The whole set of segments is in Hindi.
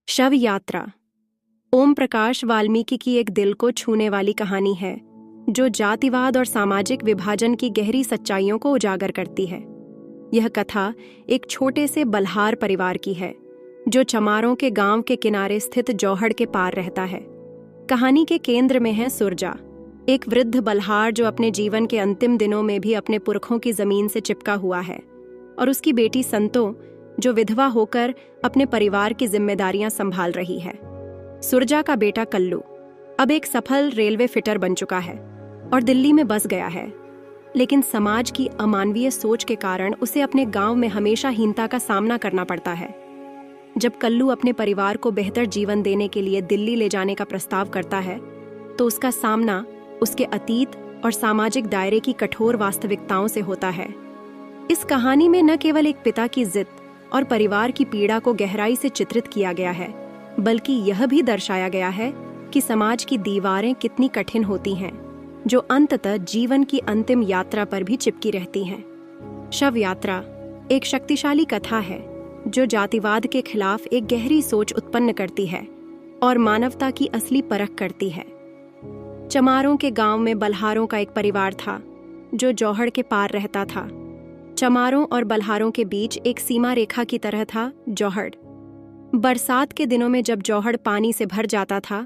शव यात्रा। ओम प्रकाश वाल्मीकि की एक दिल को छूने वाली कहानी है जो जातिवाद और सामाजिक विभाजन की गहरी सच्चाइयों को उजागर करती है। यह कथा एक छोटे से बल्हार परिवार की है जो चमारों के गांव के किनारे स्थित जौहड़ के पार रहता है। कहानी के केंद्र में है सुरजा, एक वृद्ध बल्हार जो अपने जीवन के अंतिम दिनों में भी अपने पुरखों की जमीन से चिपका हुआ है, और उसकी बेटी संतो जो विधवा होकर अपने परिवार की जिम्मेदारियां संभाल रही है। सुरजा का बेटा कल्लू अब एक सफल रेलवे फिटर बन चुका है और दिल्ली में बस गया है, लेकिन समाज की अमानवीय सोच के कारण उसे अपने गांव में हमेशा हीनता का सामना करना पड़ता है। जब कल्लू अपने परिवार को बेहतर जीवन देने के लिए दिल्ली ले जाने का प्रस्ताव करता है तो उसका सामना उसके अतीत और सामाजिक दायरे की कठोर वास्तविकताओं से होता है। इस कहानी में न केवल एक पिता की जिद और परिवार की पीड़ा को गहराई से चित्रित किया गया है, बल्कि यह भी दर्शाया गया है कि समाज की दीवारें कितनी कठिन होती हैं, जो अंततः जीवन की अंतिम यात्रा पर भी चिपकी रहती हैं। शव यात्रा एक शक्तिशाली कथा है जो जातिवाद के खिलाफ एक गहरी सोच उत्पन्न करती है और मानवता की असली परख करती है। चमारों के गांव में बल्हारों का एक परिवार था जो जौहड़ के पार रहता था। चमारों और बल्हारों के बीच एक सीमा रेखा की तरह था जौहड़। बरसात के दिनों में जब जौहड़ पानी से भर जाता था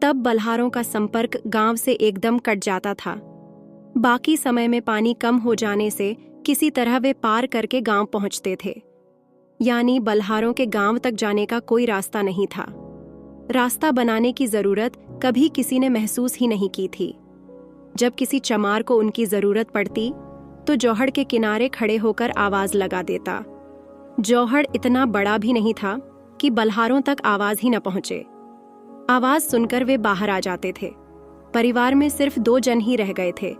तब बल्हारों का संपर्क गांव से एकदम कट जाता था। बाकी समय में पानी कम हो जाने से किसी तरह वे पार करके गांव पहुंचते थे, यानी बल्हारों के गांव तक जाने का कोई रास्ता नहीं था। रास्ता बनाने की जरूरत कभी किसी ने महसूस ही नहीं की थी। जब किसी चमार को उनकी जरूरत पड़ती तो जौहड़ के किनारे खड़े होकर आवाज लगा देता। जौहड़ इतना बड़ा भी नहीं था कि बल्हारों तक आवाज ही न पहुंचे। आवाज सुनकर वे बाहर आ जाते थे। परिवार में सिर्फ 2 जन ही रह गए थे,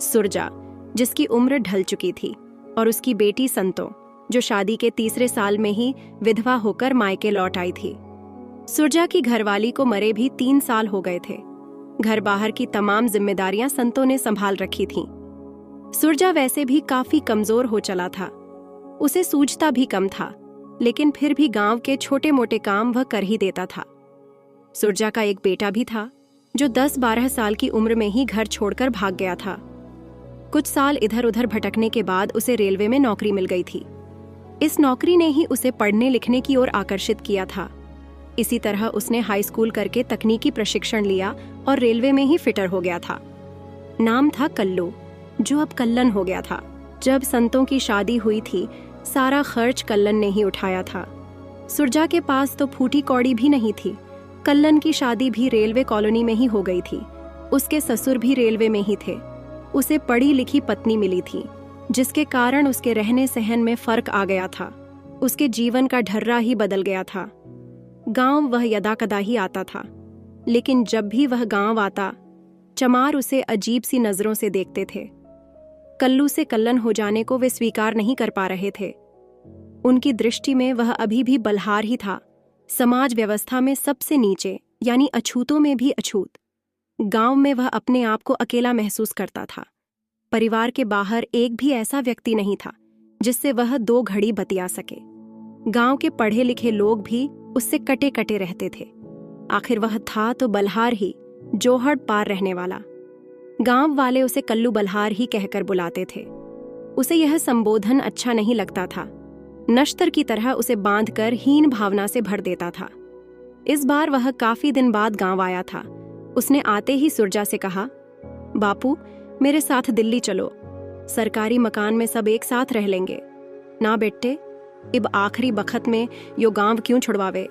सुरजा जिसकी उम्र ढल चुकी थी और उसकी बेटी संतो जो शादी के 3रे साल में ही विधवा होकर मायके लौट आई थी। सुरजा की घरवाली को मरे भी 3 साल हो गए थे। घर बाहर की तमाम जिम्मेदारियां संतो ने संभाल रखी थीं। सुरजा वैसे भी काफी कमजोर हो चला था, उसे सूझता भी कम था, लेकिन फिर भी गांव के छोटे मोटे काम वह कर ही देता था। सुरजा का एक बेटा भी था जो 10-12 साल की उम्र में ही घर छोड़कर भाग गया था। कुछ साल इधर उधर भटकने के बाद उसे रेलवे में नौकरी मिल गई थी। इस नौकरी ने ही उसे पढ़ने लिखने की ओर आकर्षित किया था। इसी तरह उसने हाई स्कूल करके तकनीकी प्रशिक्षण लिया और रेलवे में ही फिटर हो गया था। नाम था कल्लू, जो अब कल्लन हो गया था। जब संतों की शादी हुई थी सारा खर्च कल्लन ने ही उठाया था। सुरजा के पास तो फूटी कौड़ी भी नहीं थी। कल्लन की शादी भी रेलवे कॉलोनी में ही हो गई थी। उसके ससुर भी रेलवे में ही थे। उसे पढ़ी लिखी पत्नी मिली थी जिसके कारण उसके रहने सहन में फर्क आ गया था। उसके जीवन का ढर्रा ही बदल गया था। गांव वह यदाकदा ही आता था, लेकिन जब भी वह गांव आता चमार उसे अजीब सी नजरों से देखते थे। कल्लू से कल्लन हो जाने को वे स्वीकार नहीं कर पा रहे थे। उनकी दृष्टि में वह अभी भी बल्हार ही था, समाज व्यवस्था में सबसे नीचे, यानी अछूतों में भी अछूत। गांव में वह अपने आप को अकेला महसूस करता था। परिवार के बाहर एक भी ऐसा व्यक्ति नहीं था जिससे वह 2 घड़ी बतिया सके। गांव के पढ़े लिखे लोग भी उससे कटे कटे रहते थे। आखिर वह था तो बल्हार ही, जौहड़ पार रहने वाला। गांव वाले उसे कल्लू बल्हार ही कहकर बुलाते थे। उसे यह संबोधन अच्छा नहीं लगता था। नश्तर की तरह उसे बांधकर हीन भावना से भर देता था। इस बार वह काफी दिन बाद गांव आया था। उसने आते ही सुरजा से कहा, बापू मेरे साथ दिल्ली चलो, सरकारी मकान में सब एक साथ रह लेंगे। ना बेटे, इब आखिरी बखत में यो गांव क्यों छुड़वावे।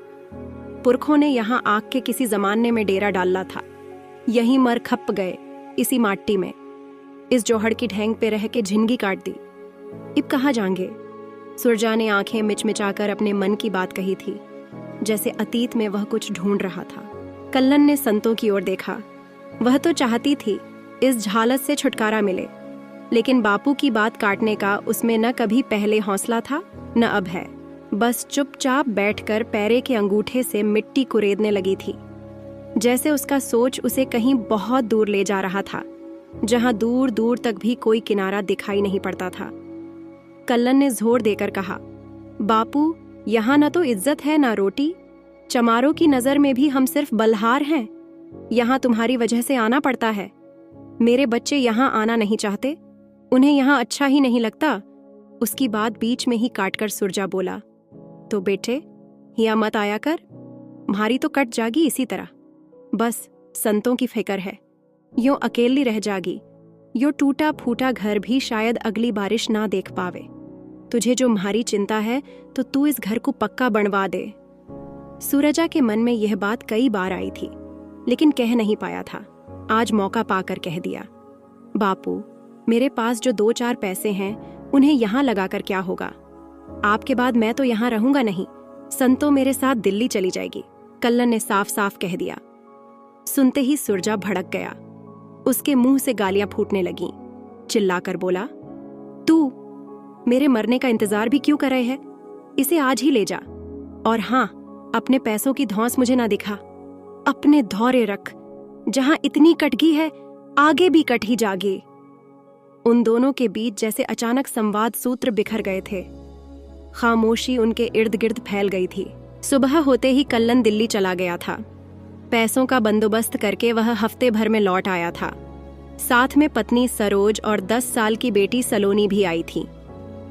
पुरखों ने यहाँ आग के किसी जमाने में डेरा डाला था, यहीं मर खप गए इसी माटी में। इस जौहड़ की ढैंग पे रह के जिंदगी काट दी, इब कहाँ जाएंगे। सुरजा ने आंखें मिचमिचाकर अपने मन की बात कही थी, जैसे अतीत में वह कुछ ढूंढ रहा था। कल्लन ने संतों की ओर देखा। वह तो चाहती थी इस झालस से छुटकारा मिले, लेकिन बापू की बात काटने का उसमें न कभी पहले हौसला था न अब है। बस चुपचाप बैठकर पैरे के अंगूठे से मिट्टी कुरेदने लगी थी, जैसे उसका सोच उसे कहीं बहुत दूर ले जा रहा था, जहां दूर दूर तक भी कोई किनारा दिखाई नहीं पड़ता था। कल्लन ने जोर देकर कहा, बापू यहाँ न तो इज्जत है ना रोटी, चमारों की नजर में भी हम सिर्फ बल्हार हैं। यहाँ तुम्हारी वजह से आना पड़ता है। मेरे बच्चे यहाँ आना नहीं चाहते, उन्हें यहाँ अच्छा ही नहीं लगता। उसकी बात बीच में ही काटकर सुरजा बोला, तो बेटे यहाँ मत आया कर, तुम्हारी तो कट जागी इसी तरह। बस संतों की फिक्र है, यूं अकेली रह जागी। यो टूटा फूटा घर भी शायद अगली बारिश ना देख पावे। तुझे जो तुम्हारी चिंता है तो तू इस घर को पक्का बनवा दे। सूरजा के मन में यह बात कई बार आई थी, लेकिन कह नहीं पाया था। आज मौका पाकर कह दिया, बापू मेरे पास जो 2-4 पैसे हैं उन्हें यहाँ लगाकर क्या होगा। आपके बाद मैं तो यहाँ रहूंगा नहीं, संतो मेरे साथ दिल्ली चली जाएगी, कल्लन ने साफ साफ कह दिया। सुनते ही सुरजा भड़क गया। उसके मुंह से गालियां फूटने लगीं। चिल्लाकर बोला, तू मेरे मरने का इंतजार भी क्यों कर रहे है? इसे आज ही ले जा, और हाँ, अपने पैसों की धौंस मुझे ना दिखा। अपने धौरे रख, जहां इतनी कटगी है आगे भी कट ही जागे। उन दोनों के बीच जैसे अचानक संवाद सूत्र बिखर गए थे। खामोशी उनके इर्द गिर्द फैल गई थी। सुबह होते ही कल्लन दिल्ली चला गया था। पैसों का बंदोबस्त करके वह हफ्ते भर में लौट आया था। साथ में पत्नी सरोज और 10 साल की बेटी सलोनी भी आई थी।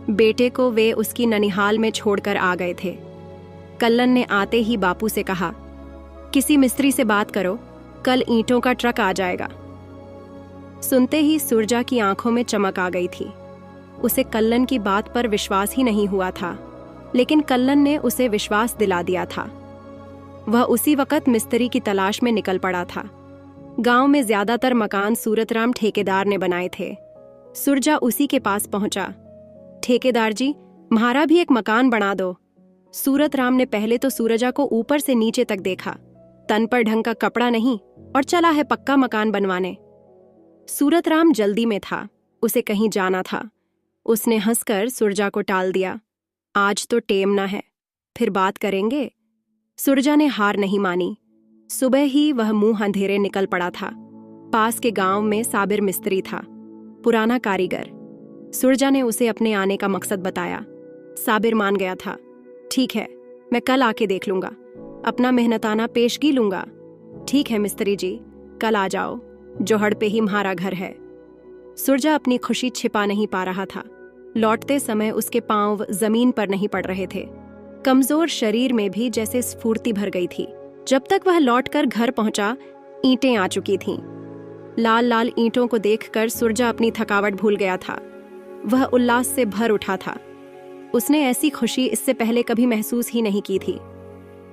बेटे को वे उसकी ननिहाल में छोड़कर आ गए थे। कल्लन ने आते ही बापू से कहा, किसी मिस्त्री से बात करो, कल ईंटों का ट्रक आ जाएगा। सुनते ही सुरजा की आंखों में चमक आ गई थी। उसे कल्लन की बात पर विश्वास ही नहीं हुआ था, लेकिन कल्लन ने उसे विश्वास दिला दिया था। वह उसी वक्त मिस्त्री की तलाश में निकल पड़ा था। गांव में ज्यादातर मकान सूरतराम ठेकेदार ने बनाए थे। सुरजा उसी के पास पहुंचा। ठेकेदार जी, म्हारा भी एक मकान बना दो। सूरतराम ने पहले तो सूरजा को ऊपर से नीचे तक देखा। तन पर ढंग का कपड़ा नहीं और चला है पक्का मकान बनवाने। सूरतराम जल्दी में था, उसे कहीं जाना था। उसने हंसकर सुरजा को टाल दिया, आज तो टेम ना है, फिर बात करेंगे। सुरजा ने हार नहीं मानी। सुबह ही वह मुंह अंधेरे निकल पड़ा था। पास के गांव में साबिर मिस्त्री था, पुराना कारीगर। सुरजा ने उसे अपने आने का मकसद बताया। साबिर मान गया था। ठीक है, मैं कल आके देख लूंगा, अपना मेहनताना पेशगी लूंगा। ठीक है मिस्त्री जी, कल आ जाओ, जोहड़ पे ही हमारा घर है। सुरजा अपनी खुशी छिपा नहीं पा रहा था। लौटते समय उसके पांव जमीन पर नहीं पड़ रहे थे। कमजोर शरीर में भी जैसे स्फूर्ति भर गई थी। जब तक वह लौटकर घर पहुंचा, ईंटें आ चुकी थीं। लाल लाल ईंटों को देखकर सुरजा अपनी थकावट भूल गया था। वह उल्लास से भर उठा था। उसने ऐसी खुशी इससे पहले कभी महसूस ही नहीं की थी।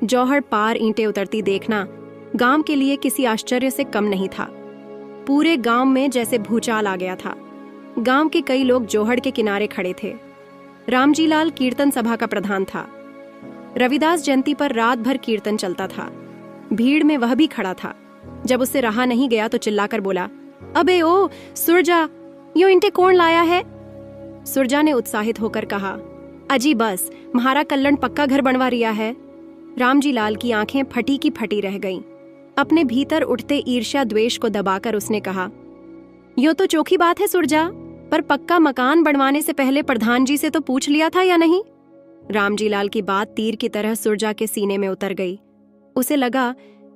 जौहर पार ईंटें उतरती देखना गांव के लिए किसी आश्चर्य से कम नहीं था। पूरे गांव में जैसे भूचाल आ गया था। गांव के कई लोग जौहर के किनारे खड़े थे। रामजीलाल कीर्तन सभा का प्रधान था। रविदास जयंती पर रात भर कीर्तन चलता था। भीड़ में वह भी खड़ा था। जब उससे रहा नहीं गया तो चिल्लाकर बोला, अबे ओ सुरजा, यो ईंटें कौन लाया है? सुरजा ने उत्साहित होकर कहा, अजी बस, म्हारा कल्लन पक्का घर बनवा रिया है। रामजीलाल की आंखें फटी की फटी रह गईं। अपने भीतर उठते ईर्ष्या द्वेष को दबाकर उसने कहा, यो तो चोखी बात है सुरजा, पर पक्का मकान बनवाने से पहले प्रधान जी से तो पूछ लिया था या नहीं? रामजीलाल की बात तीर की तरह सुरजा के सीने में उतर गई। उसे लगा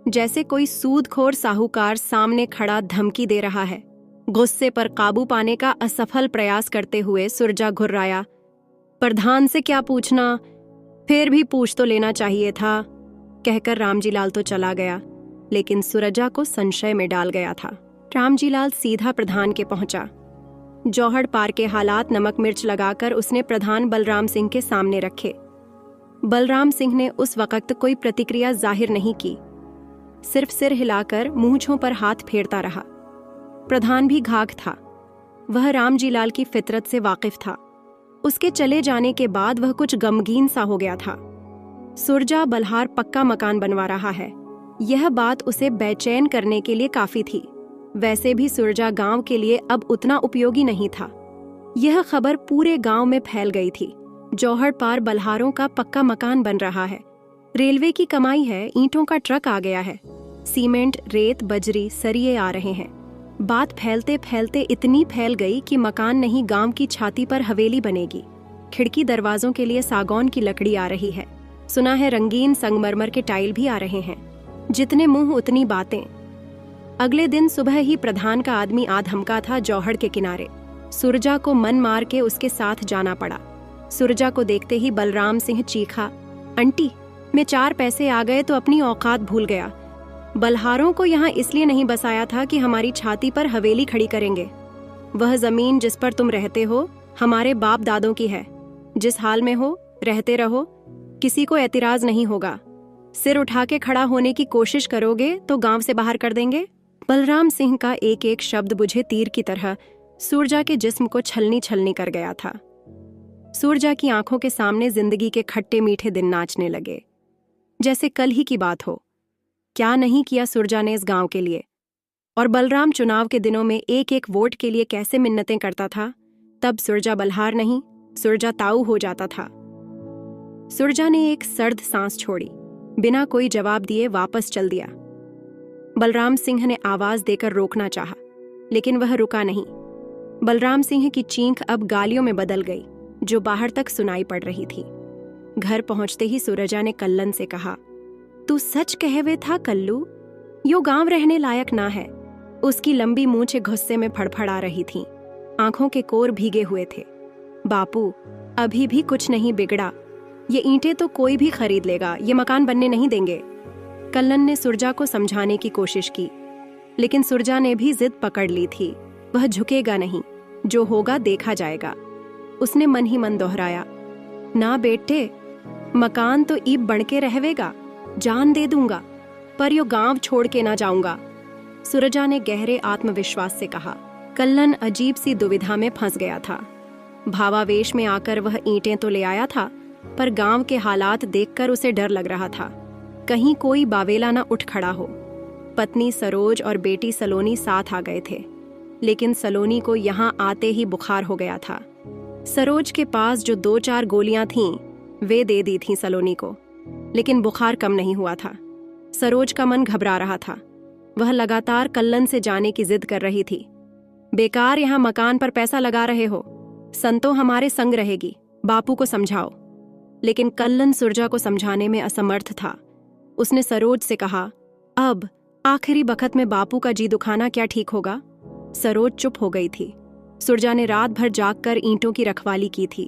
जैसे कोई सूदखोर साहूकार सामने खड़ा धमकी दे रहा है। गुस्से पर काबू पाने का असफल प्रयास करते हुए सुरजा घुर्राया, प्रधान से क्या पूछना, फिर भी पूछ तो लेना चाहिए था। कहकर रामजीलाल तो चला गया, लेकिन सुरजा को संशय में डाल गया था। रामजीलाल सीधा प्रधान के पहुंचा। जौहड़ पार के हालात नमक मिर्च लगाकर उसने प्रधान बलराम सिंह के सामने रखे। बलराम सिंह ने उस वक्त कोई प्रतिक्रिया जाहिर नहीं की, सिर्फ सिर हिलाकर मूंछों पर हाथ फेरता रहा। प्रधान भी घाघ था। वह रामजीलाल की फितरत से वाकिफ था। उसके चले जाने के बाद वह कुछ गमगीन सा हो गया था। सुरजा बल्हार पक्का मकान बनवा रहा है, यह बात उसे बेचैन करने के लिए काफी थी। वैसे भी सुरजा गांव के लिए अब उतना उपयोगी नहीं था। यह खबर पूरे गांव में फैल गई थी। जौहड़ पार बल्हारों का पक्का मकान बन रहा है। रेलवे की कमाई है, ईंटों का ट्रक आ गया है। सीमेंट, रेत, बजरी, सरिये आ रहे हैं। बात फैलते फैलते इतनी फैल गई कि मकान नहीं, गांव की छाती पर हवेली बनेगी। खिड़की दरवाजों के लिए सागौन की लकड़ी आ रही है। सुना है रंगीन संगमरमर के टाइल भी आ रहे हैं। जितने मुंह उतनी बातें। अगले दिन सुबह ही प्रधान का आदमी आ धमका था जौहड़ के किनारे। सुरजा को मन मार के उसके साथ जाना पड़ा। सुरजा को देखते ही बलराम सिंह चीखा, आंटी, मैं 4 पैसे आ गए तो अपनी औकात भूल गया। बलहारों को यहाँ इसलिए नहीं बसाया था कि हमारी छाती पर हवेली खड़ी करेंगे। वह जमीन जिस पर तुम रहते हो हमारे बाप दादों की है। जिस हाल में हो रहते रहो, किसी को एतराज नहीं होगा। सिर उठा के खड़ा होने की कोशिश करोगे तो गांव से बाहर कर देंगे। बलराम सिंह का एक एक शब्द बुझे तीर की तरह सुरजा के जिस्म को छलनी छलनी कर गया था। सुरजा की आंखों के सामने जिंदगी के खट्टे मीठे दिन नाचने लगे, जैसे कल ही की बात हो। क्या नहीं किया सुरजा ने इस गांव के लिए। और बलराम चुनाव के दिनों में एक एक वोट के लिए कैसे मिन्नतें करता था। तब सुरजा बलहार नहीं, सुरजा ताऊ हो जाता था। सुरजा ने एक सर्द सांस छोड़ी, बिना कोई जवाब दिए वापस चल दिया। बलराम सिंह ने आवाज देकर रोकना चाहा, लेकिन वह रुका नहीं। बलराम सिंह की चीख अब गालियों में बदल गई, जो बाहर तक सुनाई पड़ रही थी। घर पहुंचते ही सुरजा ने कल्लन से कहा, तू सच कहे था कल्लू, यो गांव रहने लायक ना है। उसकी लंबी मूंछें गुस्से में फड़फड़ा रही थीं, आंखों के कोर भीगे हुए थे। बापू, अभी भी कुछ नहीं बिगड़ा। ये ईंटें तो कोई भी खरीद लेगा, ये मकान बनने नहीं देंगे। कल्लन ने सुरजा को समझाने की कोशिश की, लेकिन सुरजा ने भी जिद पकड़ ली थी। वह झुकेगा नहीं, जो होगा देखा जाएगा। उसने मन ही मन दोहराया, ना बेटे, मकान तो ईब बन के रहवेगा, जान दे दूंगा, पर यो गांव छोड़ के ना जाऊंगा। सुरजा ने गहरे आत्मविश्वास से कहा। कल्लन अजीब सी दुविधा में फंस गया था। भावावेश में आकर वह ईंटें तो ले आया था, पर गांव के हालात देखकर उसे डर लग रहा था। कहीं कोई बावेला न उठ खड़ा हो। पत्नी सरोज और बेटी सलोनी साथ आ गए थे, लेकिन सलोनी को यहाँ आते ही बुखार हो गया था। सरोज के पास जो 2-4 गोलियां थीं, वे दे दी थीं सलोनी को, लेकिन बुखार कम नहीं हुआ था। सरोज का मन घबरा रहा था। वह लगातार कल्लन से जाने की जिद कर रही थी। बेकार यहाँ मकान पर पैसा लगा रहे हो, संतो हमारे संग रहेगी, बापू को समझाओ। लेकिन कल्लन सुरजा को समझाने में असमर्थ था। उसने सरोज से कहा, अब आखिरी बखत में बापू का जी दुखाना क्या ठीक होगा। सरोज चुप हो गई थी। सुरजा ने रात भर जागकर ईंटों की रखवाली की थी।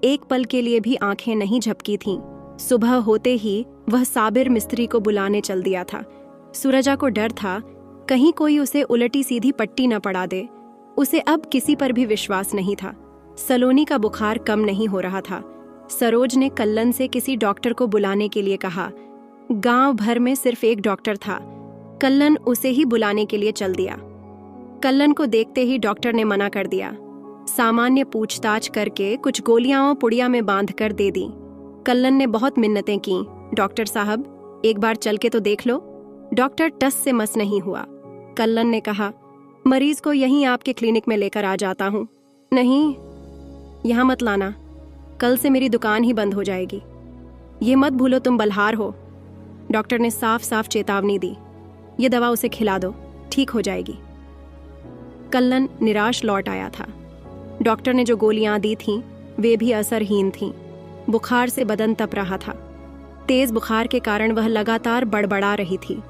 एक पल के लिए भी आंखें नहीं झपकी थीं। सुबह होते ही वह साबिर मिस्त्री को बुलाने चल दिया था। सुरजा को डर था, कहीं कोई उसे उलटी सीधी पट्टी न पड़ा दे। उसे अब किसी पर भी विश्वास नहीं था। सलोनी का बुखार कम नहीं हो रहा था। सरोज ने कल्लन से किसी डॉक्टर को बुलाने के लिए कहा। गांव भर में सिर्फ एक डॉक्टर था। कल्लन उसे ही बुलाने के लिए चल दिया। कल्लन को देखते ही डॉक्टर ने मना कर दिया। सामान्य पूछताछ करके कुछ गोलियां और पुड़िया में बांधकर दे दी। कल्लन ने बहुत मिन्नतें की, डॉक्टर साहब, एक बार चल के तो देख लो। डॉक्टर टस से मस नहीं हुआ। कल्लन ने कहा, मरीज को यहीं आपके क्लिनिक में लेकर आ जाता हूँ। नहीं, यहाँ मत लाना, कल से मेरी दुकान ही बंद हो जाएगी। ये मत भूलो तुम बलहार हो। डॉक्टर ने साफ साफ चेतावनी दी। ये दवा उसे खिला दो, ठीक हो जाएगी। कल्लन निराश लौट आया था। डॉक्टर ने जो गोलियां दी थीं, वे भी असरहीन थीं। बुखार से बदन तप रहा था। तेज बुखार के कारण वह लगातार बड़बड़ा रही थी।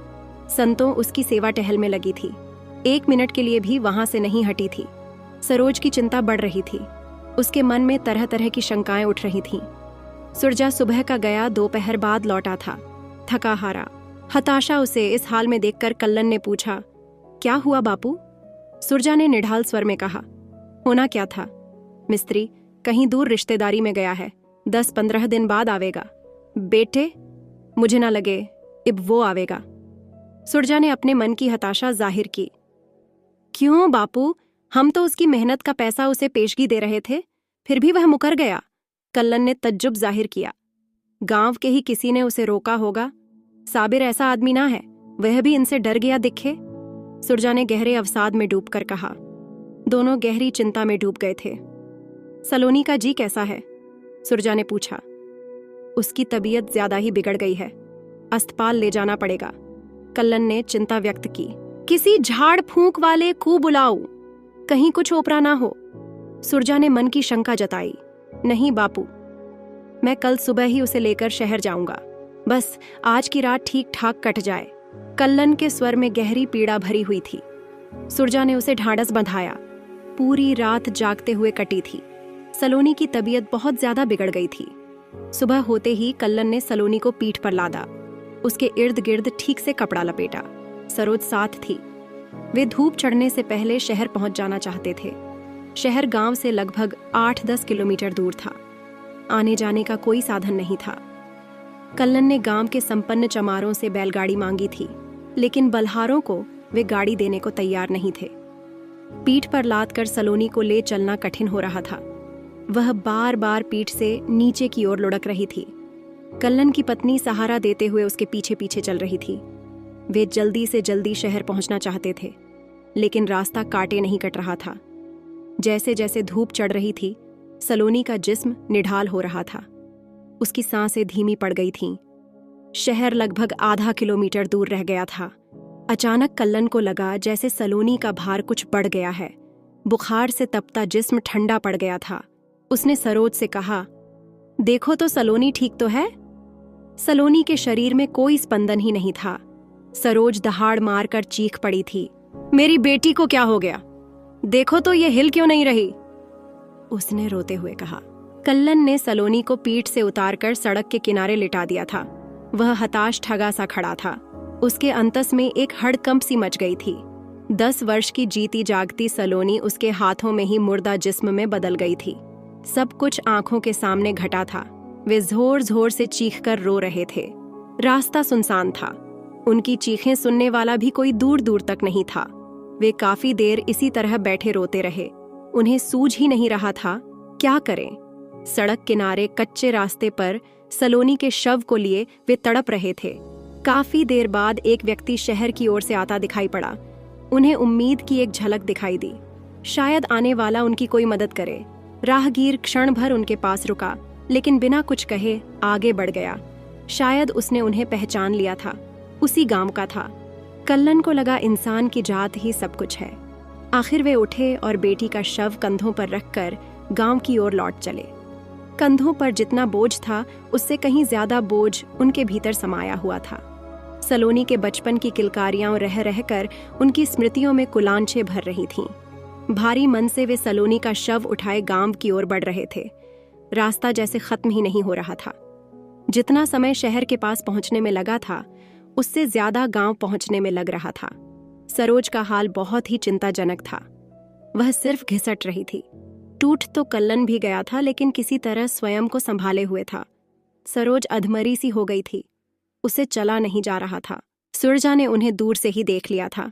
संतों उसकी सेवा टहल में लगी थी। 1 मिनट के लिए भी वहां से नहीं हटी थी। सरोज की चिंता बढ़ रही थी। उसके मन में तरह तरह की शंकाएं उठ रही थीं। सुरजा सुबह का गया, दोपहर बाद लौटा था, थका हारा। हताशा उसे इस हाल में देखकर कल्लन ने पूछा, क्या हुआ बापू? सुरजा ने निढाल स्वर में कहा, होना क्या था? मिस्त्री कहीं दूर रिश्तेदारी में गया है, 10-15 दिन बाद आवेगा। बेटे, मुझे ना लगे अब वो आवेगा। सुरजा ने अपने मन की हताशा जाहिर की। क्यों बापू, हम तो उसकी मेहनत का पैसा उसे पेशगी दे रहे थे, फिर भी वह मुकर गया। कल्लन ने तज्जुब जाहिर किया। गांव के ही किसी ने उसे रोका होगा। साबिर ऐसा आदमी ना है, वह भी इनसे डर गया दिखे। सुरजा ने गहरे अवसाद में डूबकर कहा। दोनों गहरी चिंता में डूब गए थे। सलोनी का जी कैसा है? सुरजा ने पूछा। उसकी तबीयत ज्यादा ही बिगड़ गई है, अस्पताल ले जाना पड़ेगा। कल्लन ने चिंता व्यक्त की। किसी झाड़ फूंक वाले को बुलाओ, कहीं कुछ ओपरा ना हो। सुरजा ने मन की शंका जताई। नहीं बापू, मैं कल सुबह ही उसे लेकर शहर जाऊंगा। बस आज की रात ठीक ठाक कट जाए। कल्लन के स्वर में गहरी पीड़ा भरी हुई थी। सुरजा ने उसे ढांढस बंधाया। पूरी रात जागते हुए कटी थी। सलोनी की तबीयत बहुत ज्यादा बिगड़ गई थी। सुबह होते ही कल्लन ने सलोनी को पीठ पर लादा। उसके इर्द गिर्द ठीक से कपड़ा लपेटा। सरोज साथ थी। वे धूप चढ़ने से पहले शहर पहुंच जाना चाहते थे। शहर गांव से लगभग 8-10 किलोमीटर दूर था। आने जाने का कोई साधन नहीं था। कल्लन ने गांव के संपन्न चमारों से बैलगाड़ी मांगी थी, लेकिन बलहारों को वे गाड़ी देने को तैयार नहीं थे। पीठ पर लाद कर सलोनी को ले चलना कठिन हो रहा था। वह बार बार पीठ से नीचे की ओर लुढ़क रही थी। कल्लन की पत्नी सहारा देते हुए उसके पीछे पीछे चल रही थी। वे जल्दी से जल्दी शहर पहुंचना चाहते थे, लेकिन रास्ता कांटे नहीं कट रहा था। जैसे जैसे धूप चढ़ रही थी, सलोनी का जिस्म निढाल हो रहा था। उसकी सांसें धीमी पड़ गई थीं। शहर लगभग आधा किलोमीटर दूर रह गया था। अचानक कल्लन को लगा जैसे सलोनी का भार कुछ बढ़ गया है। बुखार से तपता जिस्म ठंडा पड़ गया था। उसने सरोज से कहा, देखो तो सलोनी ठीक तो है? सलोनी के शरीर में कोई स्पंदन ही नहीं था। सरोज दहाड़ मारकर चीख पड़ी थी, मेरी बेटी को क्या हो गया? देखो तो ये हिल क्यों नहीं रही? उसने रोते हुए कहा। कल्लन ने सलोनी को पीठ से उतारकर सड़क के किनारे लिटा दिया था। वह हताश ठगा सा खड़ा था। उसके अंतस में एक हड़कंप सी मच गई थी। 10 वर्ष की जीती जागती सलोनी उसके हाथों में ही मुर्दा जिस्म में बदल गई थी। सब कुछ आंखों के सामने घटा था। वे जोर जोर से चीखकर रो रहे थे। रास्ता सुनसान था। उनकी चीखें सुनने वाला भी कोई दूर दूर तक नहीं था। वे काफी देर इसी तरह बैठे रोते रहे। उन्हें सूझ ही नहीं रहा था क्या करें। सड़क किनारे कच्चे रास्ते पर सलोनी के शव को लिए वे तड़प रहे थे। काफी देर बाद एक व्यक्ति शहर की ओर से आता दिखाई पड़ा। उन्हें उम्मीद की एक झलक दिखाई दी। शायद आने वाला उनकी कोई मदद करे। राहगीर क्षण भर उनके पास रुका, लेकिन बिना कुछ कहे आगे बढ़ गया। शायद उसने उन्हें पहचान लिया था। उसी गांव का था। कल्लन को लगा इंसान की जात ही सब कुछ है। आखिर वे उठे और बेटी का शव कंधों पर रखकर गांव की ओर लौट चले। कंधों पर जितना बोझ था, उससे कहीं ज्यादा बोझ उनके भीतर समाया हुआ था। सलोनी के बचपन की किलकारियां रह रहकर उनकी स्मृतियों में कुलांछें भर रही थीं। भारी मन से वे सलोनी का शव उठाए गांव की ओर बढ़ रहे थे। रास्ता जैसे खत्म ही नहीं हो रहा था। जितना समय शहर के पास पहुंचने में लगा था, उससे ज्यादा गांव पहुंचने में लग रहा था। सरोज का हाल बहुत ही चिंताजनक था। वह सिर्फ घिसट रही थी। टूट तो कल्लन भी गया था, लेकिन किसी तरह स्वयं को संभाले हुए था। सरोज अधमरी सी हो गई थी। उसे चला नहीं जा रहा था। सुरजा ने उन्हें दूर से ही देख लिया था।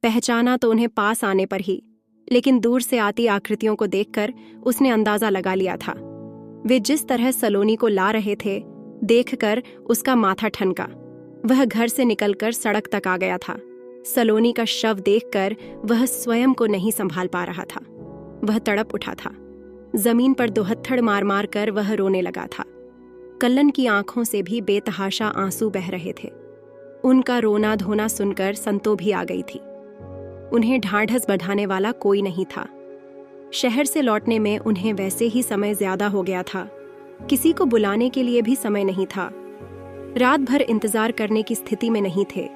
पहचाना तो उन्हें पास आने पर ही, लेकिन दूर से आती आकृतियों को देखकर उसने अंदाजा लगा लिया था। वे जिस तरह सलोनी को ला रहे थे, देखकर उसका माथा ठनका। वह घर से निकलकर सड़क तक आ गया था। सलोनी का शव देखकर वह स्वयं को नहीं संभाल पा रहा था। वह तड़प उठा था। जमीन पर दुहत्थड़ मार मार कर वह रोने लगा था। कल्लन की आंखों से भी बेतहाशा आंसू बह रहे थे। उनका रोना धोना सुनकर संतो भी आ गई थी। उन्हें ढांढस बढ़ाने वाला कोई नहीं था। शहर से लौटने में उन्हें वैसे ही समय ज्यादा हो गया था। किसी को बुलाने के लिए भी समय नहीं था। रात भर इंतजार करने की स्थिति में नहीं थे।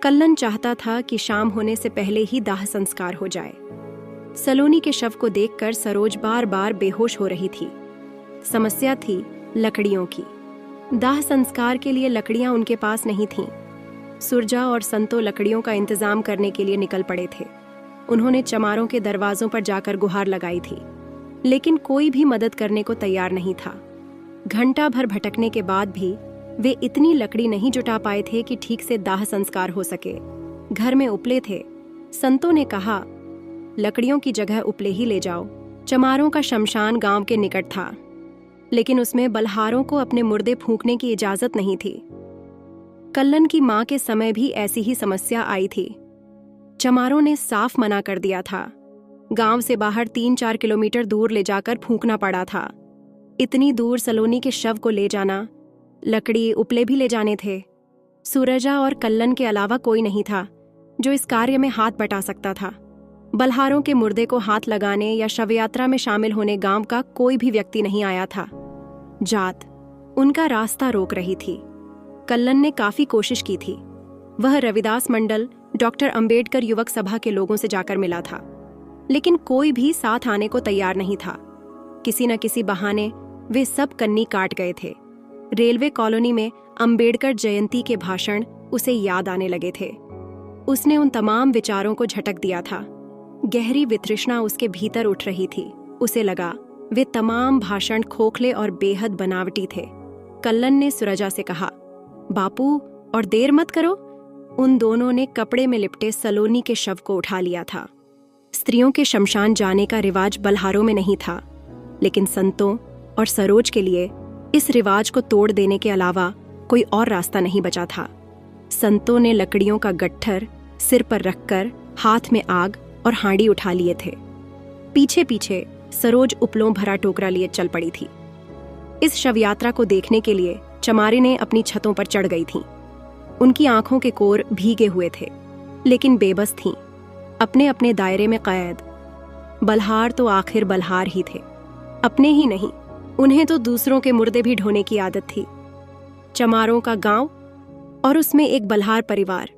कल्लन चाहता था कि शाम होने से पहले ही दाह संस्कार हो जाए। सलोनी के शव को देखकर सरोज बार बार बेहोश हो रही थी। समस्या थी लकड़ियों की। दाह संस्कार के लिए लकड़ियां उनके पास नहीं थीं। सुरजा और संतो लकड़ियों का इंतजाम करने के लिए निकल पड़े थे। उन्होंने चमारों के दरवाजों पर जाकर गुहार लगाई थी, लेकिन कोई भी मदद करने को तैयार नहीं था। घंटा भर भटकने के बाद भी वे इतनी लकड़ी नहीं जुटा पाए थे कि ठीक से दाह संस्कार हो सके। घर में उपले थे। संतों ने कहा, लकड़ियों की जगह उपले ही ले जाओ। चमारों का शमशान गांव के निकट था, लेकिन उसमें बलहारों को अपने मुर्दे फूंकने की इजाजत नहीं थी। कल्लन की मां के समय भी ऐसी ही समस्या आई थी। चमारों ने साफ मना कर दिया था। गांव से बाहर 3-4 किलोमीटर दूर ले जाकर फूंकना पड़ा था। इतनी दूर सलोनी के शव को ले जाना, लकड़ी उपले भी ले जाने थे। सूरजा और कल्लन के अलावा कोई नहीं था जो इस कार्य में हाथ बटा सकता था। बलहारों के मुर्दे को हाथ लगाने या शवयात्रा में शामिल होने गांव का कोई भी व्यक्ति नहीं आया था। जात, उनका रास्ता रोक रही थी। कल्लन ने काफी कोशिश की थी। वह रविदास मंडल, डॉक्टर अंबेडकर युवक सभा के लोगों से जाकर मिला था, लेकिन कोई भी साथ आने को तैयार नहीं था। किसी न किसी बहाने वे सब कन्नी काट गए थे। रेलवे कॉलोनी में अंबेडकर जयंती के भाषण उसे याद आने लगे थे। उसने उन तमाम विचारों को झटक दिया था। गहरी वितृष्णा उसके भीतर उठ रही थी। उसे लगा वे तमाम भाषण खोखले और बेहद बनावटी थे। कल्लन ने सुरजा से कहा, बापू, और देर मत करो। उन दोनों ने कपड़े में लिपटे सलोनी के शव को उठा लिया था। स्त्रियों के शमशान जाने का रिवाज बल्हारों में नहीं था, लेकिन संतों और सरोज के लिए इस रिवाज को तोड़ देने के अलावा कोई और रास्ता नहीं बचा था। संतों ने लकड़ियों का गट्ठर सिर पर रखकर हाथ में आग और हांडी उठा लिए थे। पीछे पीछे सरोज उपलों भरा टोकरा लिए चल पड़ी थी। इस शव यात्रा को देखने के लिए चमारिनें अपनी छतों पर चढ़ गई थीं। उनकी आंखों के कोर भीगे हुए थे, लेकिन बेबस थीं, अपने अपने दायरे में कैद। बल्हार तो आखिर बल्हार ही थे, अपने ही नहीं, उन्हें तो दूसरों के मुर्दे भी ढोने की आदत थी। चमारों का गांव और उसमें एक बल्हार परिवार,